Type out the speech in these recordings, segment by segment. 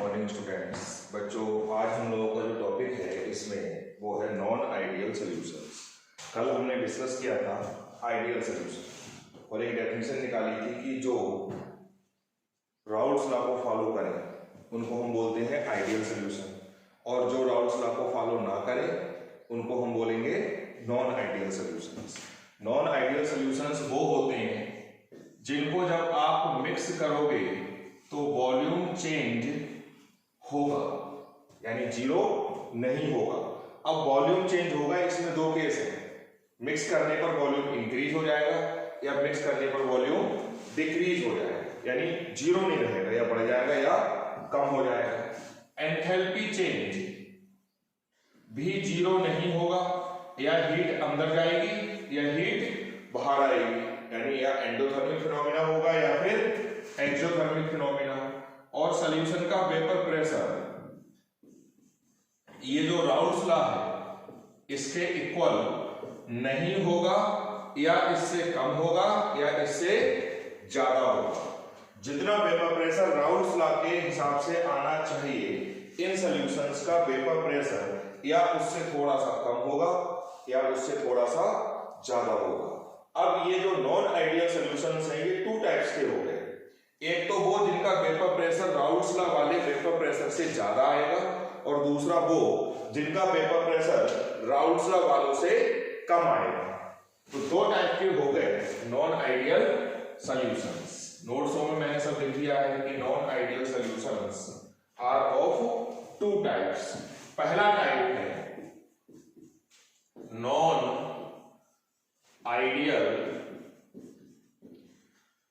Morning students. बच्चों, आज हम लोगों का जो टॉपिक है इसमें वो है नॉन आइडियल सॉल्यूशंस। कल हमने डिस्कस किया था आइडियल सॉल्यूशन और एक डेफिनेशन निकाली थी कि जो राउल्स लॉ को फॉलो करें उनको हम बोलते हैं आइडियल सॉल्यूशन, और जो राउल्स लॉ को फॉलो ना करें उनको हम बोलेंगे non ideal solutions. Non ideal solutions वो होते हैं जिनको जब आप मिक्स करोगे तो वॉल्यूम चेंज होगा, यानी जीरो नहीं होगा। अब वॉल्यूम चेंज होगा, इसमें दो केस है, मिक्स करने पर वॉल्यूम इंक्रीज हो जाएगा या मिक्स करने पर वॉल्यूम डिक्रीज हो जाएगा, यानी जीरो नहीं रहेगा, या बढ़ जाएगा या कम हो जाएगा। एंथैल्पी चेंज भी जीरो नहीं होगा, या हीट अंदर जाएगी या हीट बाहर आएगी, यानी या एंडोथर्मिक फिनोमेना होगा या फिर एक्सोथर्मिक फिनोमेना। और सॉल्यूशन का वेपर प्रेशर, ये जो राउल्स लॉ है इसके इक्वल नहीं होगा, या इससे कम होगा या इससे ज्यादा होगा। जितना वेपर प्रेशर राउल्स लॉ के हिसाब से आना चाहिए इन सॉल्यूशंस का वेपर प्रेशर या उससे थोड़ा सा कम होगा या उससे थोड़ा सा ज्यादा होगा। अब ये जो नॉन आइडियल सॉल्यूशंस हैं ये टू टाइप्स के हो गए। एक तो वो जिनका वेपर प्रेशर राउल्स लॉ वाले वेपर प्रेशर से ज्यादा आएगा, और दूसरा वो जिनका वेपर प्रेशर राउल्स लॉ वालों से कम आएगा। तो दो टाइप के हो गए नॉन आइडियल सॉल्यूशंस। नोट्सों में मैंने सब लिख दिया है कि non ideal solutions are of two types. पहला टाइप है non ideal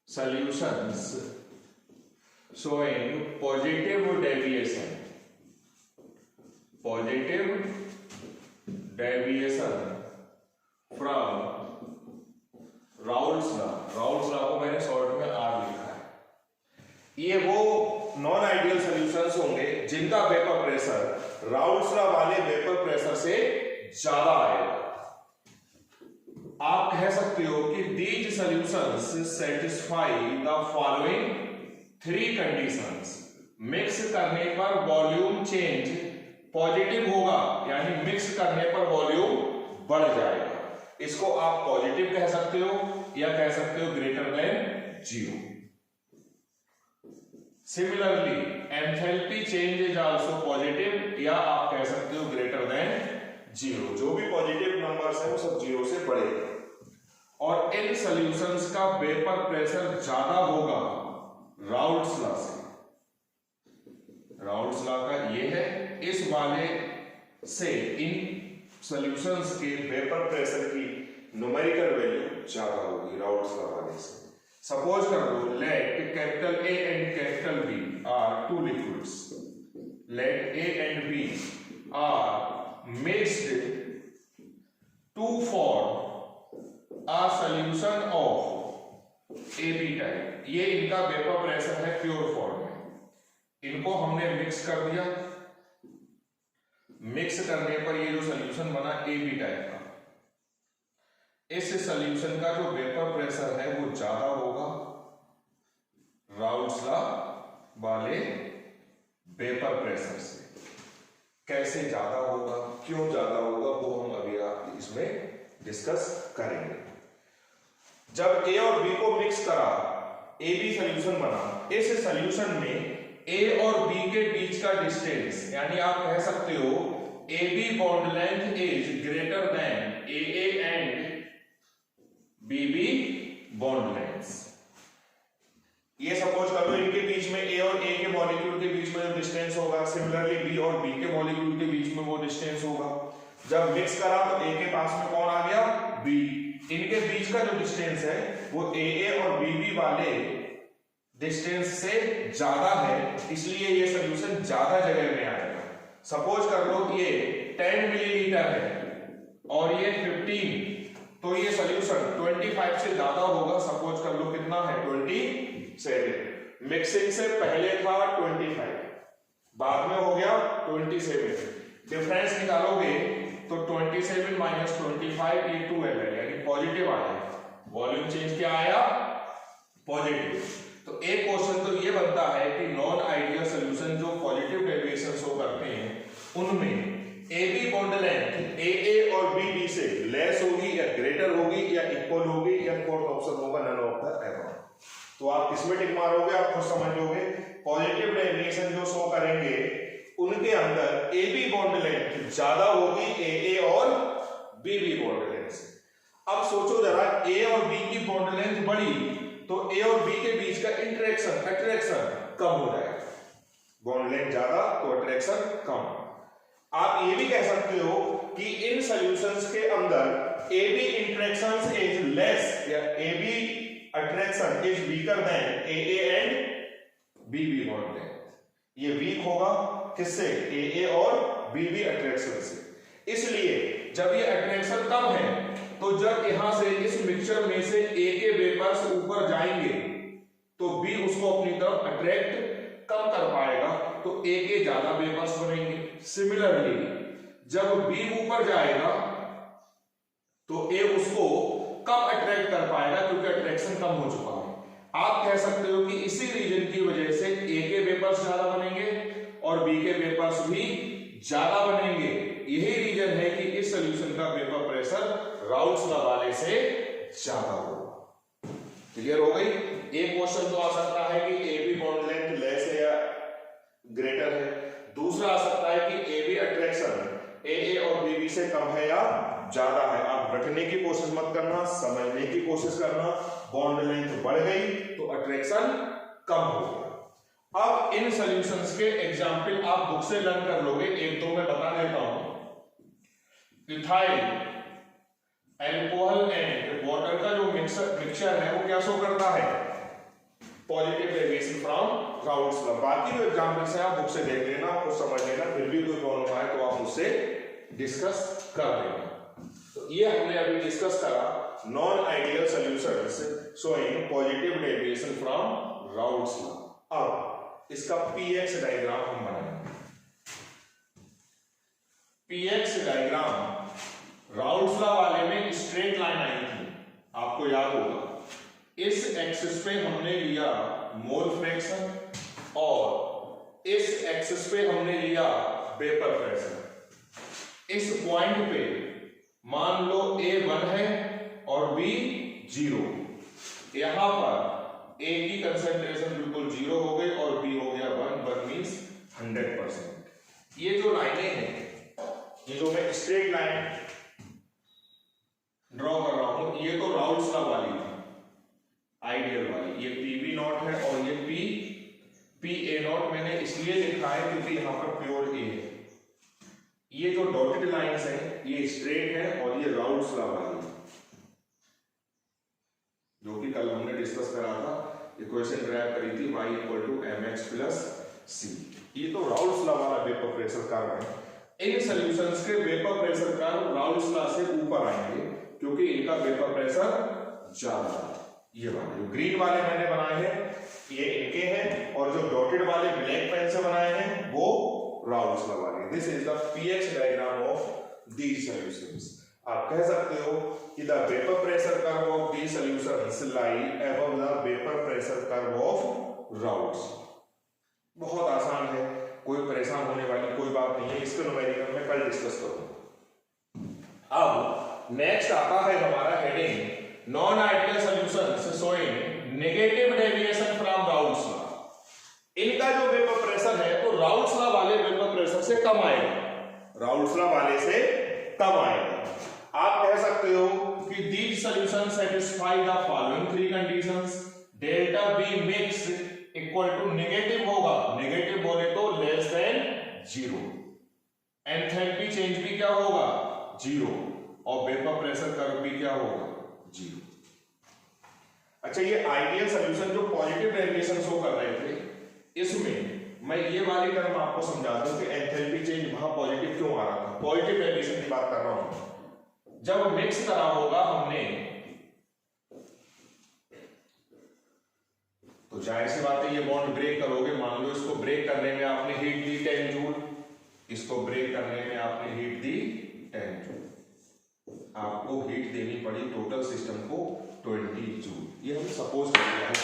solutions showing positive deviation from Raoult's law। Raoult's law को मैंने शॉर्ट में आर लिखा है। ये वो नॉन आइडियल सॉल्यूशंस होंगे जिनका वेपर प्रेशर राउल्ट्स लॉ वाले वेपर प्रेशर से ज्यादा आएगा। आप कह सकते हो कि these solutions satisfy the following three conditions। Mix करने पर वॉल्यूम चेंज पॉजिटिव होगा, यानी मिक्स करने पर वॉल्यूम बढ़ जाएगा। इसको आप पॉजिटिव कह सकते हो या कह सकते हो greater than zero. Similarly enthalpy change is also positive, या आप कह सकते हो ग्रेटर देन जीरो। जो भी पॉजिटिव नंबर्स हैं वो सब जीरो से बड़े। और इन सॉल्यूशंस का वेपर प्रेशर ज्यादा होगा राउल्ट्स लॉ से। राउल्ट्स लॉ का ये है, इस वाले से इन सॉल्यूशंस के वेपर प्रेशर की न्यूमेरिकल वैल्यू ज्यादा होगी राउल्ट्स लॉ वाले से। सपोज कर लो let capital A and capital B are two liquids. Let A and B are mixed to form a solution of AB type। ये इनका वेपर प्रेशर है प्योर फॉर्म में। इनको हमने मिक्स कर दिया, मिक्स करने पर ये जो सॉल्यूशन बना AB टाइप का। इस सॉल्यूशन का जो वेपर प्रेशर है वो ज्यादा होगा राउल्ट्स लॉ वाले वेपर प्रेशर से। कैसे ज्यादा होगा, क्यों ज्यादा होगा, वो हम अभी आप इसमें डिस्कस करेंगे। जब ए और बी को मिक्स करा, ए बी सोल्यूशन बना। इस सोल्यूशन में ए और बी के बीच का डिस्टेंस, यानी आप कह सकते हो A B bond length is greater than A A and B B bond length. ये सपोज कर लो इनके बीच में ए और ए के मॉलिक्यूल के बीच में जो डिस्टेंस होगा, सिमिलरली बी और बी के मॉलिक्यूल के बीच में वो डिस्टेंस होगा। जब मिक्स करा तो ए के पास में कौन आ गया, बी। इनके बीच का जो डिस्टेंस है वो ए और बी वाले डिस्टेंस से ज्यादा है, इसलिए ये सॉल्यूशन ज्यादा जगह में आएगा। सपोज कर लो ये 10 मिलीलीटर है और ये 15, तो ये सॉल्यूशन 25 से ज्यादा होगा। सपोज कर लो कितना है, 27। मिक्सिंग से पहले था 25, बाद में हो गया 27। डिफरेंस निकालोगे तो 27 माइनस 25 ये 12 है, यानी पॉजिटिव आया। वॉल्यूम चेंज क्या आया, पॉजिटिव। तो तो एक क्वेश्चन तो ये बनता है कि नॉन आइडियल सॉल्यूशन जो पॉजिटिव डेविएशन शो करते हैं उनमें ए बी बॉन्ड लेंथ ए और बी से लेस होगी या ग्रेटर होगी या इक्वल होगी या फोर्थ ऑप्शन होगा नन ऑफ द एबव। तो आप किसमें टिक मारोगे, आप खुद समझ लोगे। पॉजिटिव डेविएशन जो शो करेंगे उनके अंदर ए बी बॉन्ड लेंथ ज्यादा होगी ए और बी बॉन्ड लेंथ से। अब सोचो जरा, ए और बी की बॉन्ड लेंथ बढ़ी तो ए और बी के बीच का इंटरेक्शन अट्रैक्शन कम हो जाएगा। बॉन्ड लेंथ ज्यादा तो अट्रैक्शन कम। आप ये भी कह सकते हो कि इन सॉल्यूशंस के अंदर A B interactions is less या A B attraction is weaker than A and B bond length. ये वीक होगा किससे, ए और बी अट्रैक्शन से। इसलिए जब ये अट्रैक्शन कम है तो जब यहां से इस मिक्सचर में से ए के वेपर्स ऊपर जाएंगे तो बी उसको अपनी तरफ अट्रैक्ट कम कर पाएगा, तो ए के ज्यादा वेपर्स बनेंगे। सिमिलरली जब बी ऊपर जाएगा तो ए उसको कम अट्रैक्ट कर पाएगा क्योंकि अट्रैक्शन कम हो चुका है। आप कह सकते हो कि इसी रीजन की वजह से ए के वेपर्स ज्यादा बनेंगे और बी के वेपर्स भी ज्यादा बनेंगे। यही रीजन है कि इस सॉल्यूशन का वेपर प्रेशर राउल्ट्स लॉ वाले से ज्यादा होगा। क्लियर हो गई। एक क्वेश्चन तो आ सकता है कि A B bond length less है या ग्रेटर है। दूसरा आ सकता है कि ए बी अट्रैक्शन ए और बी से कम है या ज्यादा है। आप रखने की कोशिश मत करना, समझने की कोशिश करना। बॉन्ड लेंथ बढ़ गई तो अट्रैक्शन कम हो गया। अब इन सॉल्यूशंस के एग्जाम्पल आप बुक से लर्न कर लोगे, एक दो मैं बता देता हूं। इथाइल अल्कोहल एंड वाटर का जो मिक्सचर है वो क्या शो करता है, positive deviation from Raoult's law. बाकी जो एग्जांपल्स हैं आप बुक से देख लेना, आपको समझ लेना। फिर भी कोई प्रॉब्लम आए तो आप उससे डिस्कस कर लेना। तो ये हमने अभी डिस्कस करा non ideal solutions showing positive deviation from Raoult's law. अब इसका पीएक्स डायग्राम हम बनाएंगे। पीएक्स डायग्राम राउल्ट्स लॉ वाले में स्ट्रेट लाइन आई थी, आपको याद होगा। इस एक्सिस पे हमने लिया मोल फ्रैक्शन और इस एक्सिस पे हमने लिया वेपर प्रेशर। इस पॉइंट पे मान लो A 1 है और B 0। यहां पर A की कंसंट्रेशन बिल्कुल 0 हो गई और B हो गया 1 मींस 100%। ये जो लाइनें हैं, ये जो मैं स्ट्रेट लाइन ड्रॉ कर रहा हूं, ये तो राउल्ट्स लॉ वाली थी, आइडियल वाली। ये PB नॉट है और ये PA नॉट मैंने इसलिए लिखा है क्योंकि यहां पर प्योर A है। ये जो डॉटेड लाइंस हैं ये स्ट्रेट है और ये राउल्ट्स लॉ वाली है, जो कि कल हमने डिस्कस करा था। इक्वेशन ड्राइव करी थी y = mx + c। ये तो राउल्ट्स लॉ वाला वेपर प्रेशर कर्व है। इन सॉल्यूशंस के vapour pressure curve Raoult's law से ऊपर आएंगे क्योंकि इनका वेपर प्रेशर ज्यादा है। ये वाले जो ग्रीन वाले मैंने बनाए हैं ये इनके हैं और जो डॉटेड वाले ब्लैक पेन से बनाए हैं वो राउल्ट्स लॉ वाले। This is the px diagram of these solutions. आप कह सकते हो कि the vapour pressure curve of these solutions lie above the vapour pressure curve of Raoult's. बहुत आसान है, कोई परेशान होने वाली कोई बात नहीं है। इसके न्यूमेरिकल में कल डिस्कस करूंगा। अब नेक्स्ट आता है हमारा heading non ideal solutions showing negative deviation from Raoult's law. इनका जो वेपर प्रेशर है तो राउल्ट्स लॉ वाले वेपर प्रेशर से कम आएगा, राउल्ट्स लॉ वाले से कम आएगा। आप कह सकते हो कि these solutions satisfy the following three conditions। Delta B mix equal to negative होगा, नेगेटिव बोले तो लेस देन 0। एंथैल्पी चेंज भी क्या होगा 0 और वेपर प्रेशर कर्व भी क्या होगा 0। अच्छा, ये आइडियल सॉल्यूशन जो पॉजिटिव डेविएशन शो कर रहे थे, इसमें मैं ये वाली टर्म आपको समझा दूं कि एंथैल्पी चेंज वहां पॉजिटिव क्यों आ रहा था। पॉजिटिव डेविएशन की बात कर रहा हूं। जब मिक्स करा होगा हमने तो जाहिर सी बात है ये बॉन्ड ब्रेक करोगे। मान लो इसको ब्रेक करने में आपने हीट दी 10 जूल, इसको ब्रेक करने में आपने हीट दी 10 जूल, आपको हीट देनी पड़ी टोटल सिस्टम को 20 जूल। ये हम सपोज कर रहे हैं।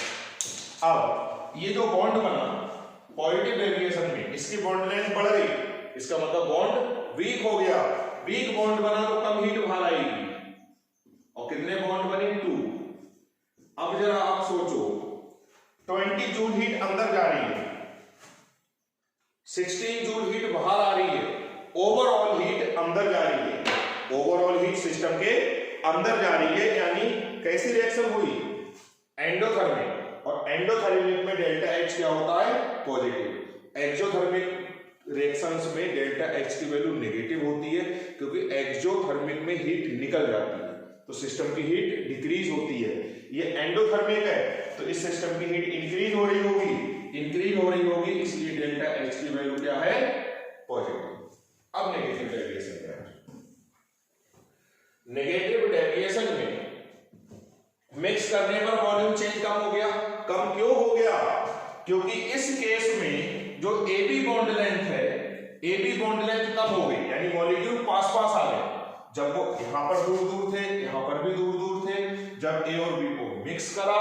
अब ये जो बॉन्ड बना पॉजिटिव डेविएशन में, इसकी बॉन्ड लेंथ बढ़ गई, इसका मतलब बॉन्ड वीक हो गया। वीक बॉन्ड बना तो कम हीट बाहर आएगी, और कितने बॉन्ड बने? 2। अब जरा आप सोचो, 20 जूल हीट अंदर जा रही है, 16 जूल हीट बाहर आ रही है, ओवरऑल हीट अंदर जा रही है, ओवरऑल हीट सिस्टम के अंदर जा रही है। यानी कैसी रिएक्शन हुई? एंडोथर्मिक, और एंडोथर्मिक में डेल्टा एच क्या होता है? पॉजिटिव। एक्सोथर्मिक रिएक्शंस में डेल्टा एच की वैल्यू नेगेटिव होती है, क्योंकि एक्सोथर्मिक में हीट निकल जाती है, तो सिस्टम की हीट डिक्रीज होती है। ये एंडोथर्मिक है, तो इस सिस्टम की हीट इंक्रीज हो रही होगी, इसलिए डेल्टा एच की वैल्यू क्या है? पॉजिटिव। अब नेगेटिव डेविएशन क्या है? नेगेटिव डेविएशन में मिक्स करने पर वॉल्यूम चेंज कम हो गया। कम क्यों हो गया? क्योंकि इस केस में जो AB बॉन्ड लेंथ है, AB बॉन्ड लेंथ कम हो गई, यानी मॉलिक्यूल पास पास आ गए। जब वो यहां पर दूर दूर थे, यहां पर भी दूर दूर थे, जब A और B को मिक्स करा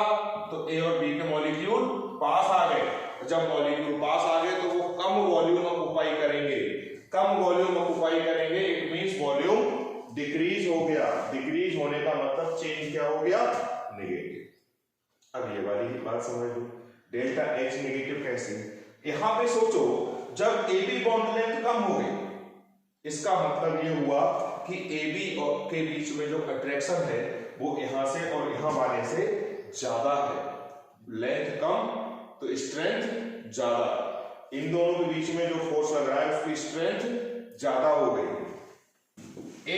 तो A और B के मॉलिक्यूल पास आ गए। जब मॉलिक्यूल पास आ गए तो वो कम वॉल्यूम ऑक्युपाई करेंगे, इट मींस वॉल्यूम डिक्रीज हो गया। डिक्रीज होने का मतलब चेंज क्या हो गया? नेगेटिव। अब ये वाली बात समझ लो, डेल्टा एच नेगेटिव कैसे? यहां पे सोचो, जब AB बॉन्ड लेंथ कम हो गई, इसका मतलब ये हुआ कि AB और के बीच में जो अट्रैक्शन है वो यहां से और यहां वाले से ज्यादा है। लेंथ कम तो स्ट्रेंथ ज्यादा, इन दोनों के बीच में जो फोर्स लग रहा है उसकी स्ट्रेंथ ज्यादा हो गई। ए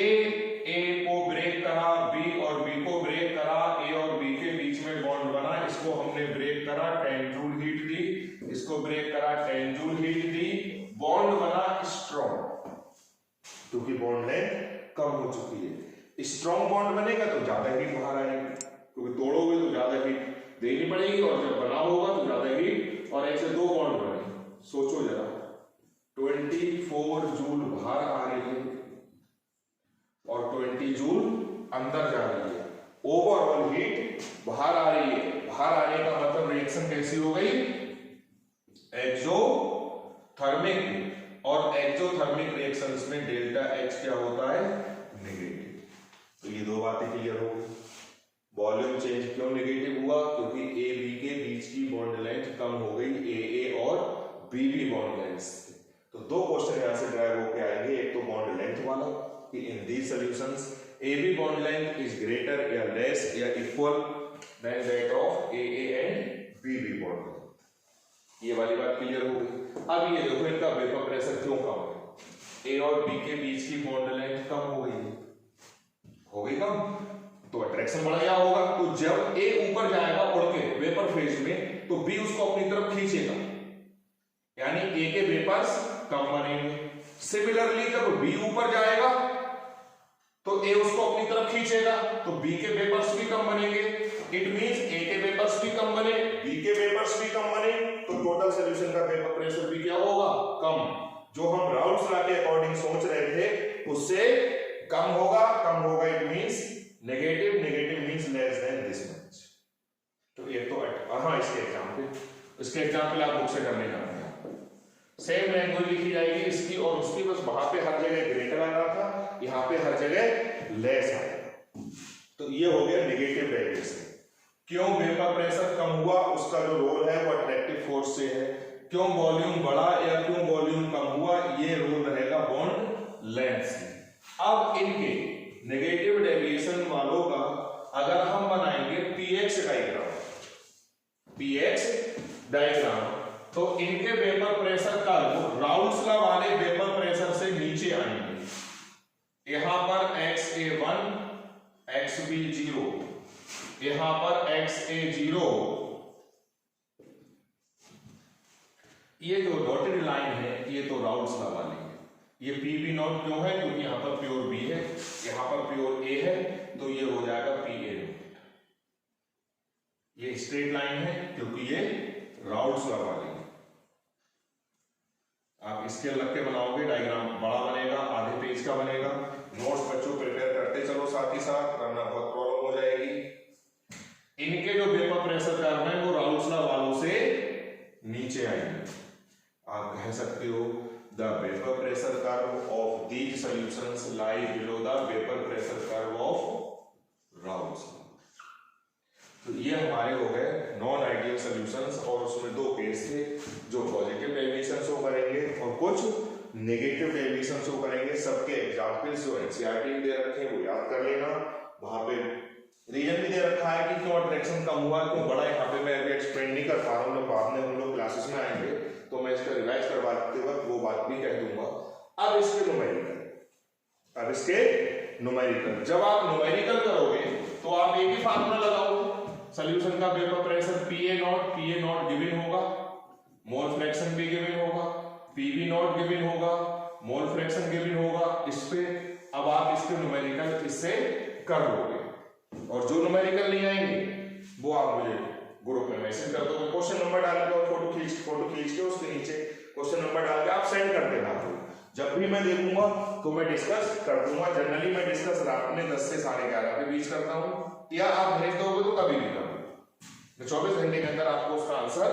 को ब्रेक करा, B और B को ब्रेक करा, A और B के बीच में बॉन्ड बना, इसको हमने ब्रेक करा, 10 जूल हीट दी, इसको ब्रेक करा, 10 जूल हीट दी, बॉन्ड बना स्ट्रॉन्ग, क्योंकि बॉन्ड लेंथ कम हो चुकी है। स्ट्रॉन्ग बॉन्ड बनेगा तो ज्यादा हीट बाहर आएगी, क्योंकि तोड़ोगे तो ज्यादा हीट देनी पड़ेगी, और जब बना होगा तो ज्यादा हीट, और ऐसे 2 बॉन्ड बने। सोचो जरा, 24 जूल बाहर आ रही है और 20 जूल अंदर जा रही है, ओवरऑल हीट बाहर आ रही है। बाहर आने का मतलब रिएक्शन कैसी हो गई? एक्सोथर्मिक, और एक्सोथर्मिक रिएक्शंस में डेल्टा एच क्या होता है? नेगेटिव। तो ये 2 बातें क्लियर हो गई। वॉल्यूम चेंज क्यों नेगेटिव हुआ? क्योंकि ए बी के बीच की बॉन्ड लेंथ कम हो गई, ए और बी बी बॉन्ड लेंथ। तो 2 क्वेश्चन यहां से ड्राइव होके आएंगे, एक तो बॉन्ड लेंथ वाला कि in these solutions AB bond length is greater या less या equal than that of AA and BB bond length. ये वाली बात क्लियर हो गई। अब ये देखो, इनका वेपर प्रेशर क्यों कम है? A और B के बीच की बॉन्ड लेंथ कम हो गई कम, तो अट्रैक्शन बढ़ गया होगा। तो जब A ऊपर जाएगा उड़ के वेपर फेज में, तो B उसको अपनी तरफ खींचेगा, यानी A के वेपर्स कम बनेंगे। सिमिलरली जब B ऊपर जाएगा तो A उसको अपनी तरफ खींचेगा, तो B के वेपर्स भी कम बनेंगे। इट मींस A के वेपर्स भी कम बने, B के वेपर्स भी कम बने, तो टोटल सॉल्यूशन का वेपर प्रेशर भी क्या होगा? कम। जो हम राउल्स लॉ के अकॉर्डिंग सोच रहे थे उससे कम होगा। It means negative means less than this much. तो ये तो इसके एग्जांपल आप बुक से करने जाते हैं। सेम लैंग्वेज लिखी जाएगी इसकी और उसकी, बस वहां पे हर जगह ग्रेटर आ रहा था, यहाँ पे हर जगह लेस आएगा। तो ये हो गया नेगेटिव डेविएशन। क्यों वेपर प्रेशर कम हुआ, उसका जो रोल है वो अट्रैक्टिव फोर्स से है। क्यों वॉल्यूम बढ़ा या क्यों वॉल्यूम कम हुआ, ये रोल रहेगा बॉन्ड लेंथ से। अब इनके नेगेटिव डेविएशन वालों का अगर हम बनाएंगे पीएक्स डायग्राम, तो इनके vapour pressure curve Raoult's law वाले वेपर प्रेशर से नीचे आएंगे। यहां पर XA1 XB0, यहां पर XA0, ये जो डॉटेड लाइन है ये तो राउल्स लॉ वाली है। ये PB नॉट क्यों है? क्योंकि यहां पर प्योर B है, यहां पर प्योर A है, तो ये हो जाएगा PA नॉट। ये स्ट्रेट लाइन है क्योंकि ये राउल्स लॉ वाली है। आप स्केल रख के बनाओगे, डायग्राम बड़ा बनेगा, आधे पेज का बनेगा। नोट्स बच्चों प्रिपेयर करते चलो, साथ ही साथ करना बहुत प्रॉब्लम हो जाएगी। इनके जो वेपर प्रेशर कर्व है वो राउल्स लॉ वालों से नीचे आएंगे। आप कह सकते हो the vapour pressure curve of these solutions lie below the vapour pressure curve of राउथ। तो ये हमारे हो गए नॉन आइडियल सॉल्यूशंस, और उसमें दो केस थे, जो पॉजिटिव डेविएशन शो करेंगे और कुछ नेगेटिव डेविएशन शो करेंगे। सबके एग्जांपल्स जो एनसीईआरटी में दे रखे हैं वो याद कर लेना। वहां पे रीजन भी दे रखा है कि क्यों अट्रैक्शन कम हुआ, क्यों बढ़ा। यहाँ पे मैं अभी एक्सप्लेन नहीं कर पा रहा हूँ, बाद में हम लोग क्लासेस में आएंगे तो मैं इसका रिवाइज करवाते वक्त वो बात भी कह दूंगा। अब इसके न्यूमेरिकल, जब आप न्यूमेरिकल करोगे तो आप एक ही फार्मूला लगाओगे। सॉल्यूशन का vapour pressure PA not given होगा, मोल फ्रैक्शन भी गिवन होगा, PV नॉट गिवन होगा, मोल फ्रैक्शन गिवन होगा। इस पे अब आप इसके न्यूमेरिकल इससे कर लोगे, और जो न्यूमेरिकल नहीं आएंगे वो आप मुझे ग्रुप में मैसेज कर दोगे। क्वेश्चन नंबर डाल के और फोटो खींच के उसके नीचे क्वेश्चन नंबर डाल के आप सेंड कर देना। जब भी मैं देखूंगा तो मैं डिस्कस कर दूंगा। जनरली मैं डिस्कस रात में 10 से 11:30 के बीच करता हूं, या आप भेज दोगे तो कभी भी कर दो। 24 घंटे के अंदर आपको उसका आंसर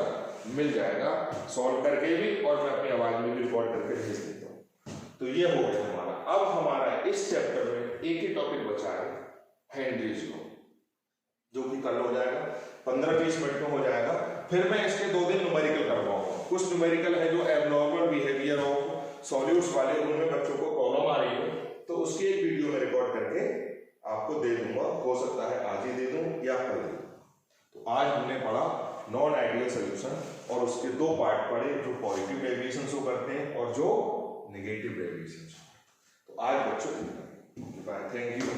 मिल जाएगा, सॉल्व करके भी, और मैं अपनी आवाज में भी रिकॉर्ड करके भेज देता हूं। तो ये हो गया हमारा। अब हमारा इस चैप्टर में एक ही टॉपिक बचा है, हेनरीज लॉ, जो कि कल हो जाएगा, 15-20 मिनट में हो जाएगा। फिर मैं इसके 2 दिन न्यूमेरिकल करवाऊंगा। कुछ न्यूमेरिकल है जो एबनॉर्मल बिहेवियर ऑफ सॉल्यूट्स वाले, उनमें बच्चों को प्रॉब्लम आ रही है, तो उसकी एक वीडियो में रिकॉर्ड करके आपको दे दूंगा। हो सकता है आज ही दे दूं या कल दे दूं। तो आज हमने पढ़ा नॉन आइडियल सॉल्यूशन, और उसके 2 पार्ट पढ़े, जो पॉजिटिव डेविएशन शो करते हैं और जो नेगेटिव डेविएशन शो। तो आज बच्चों थैंक यू।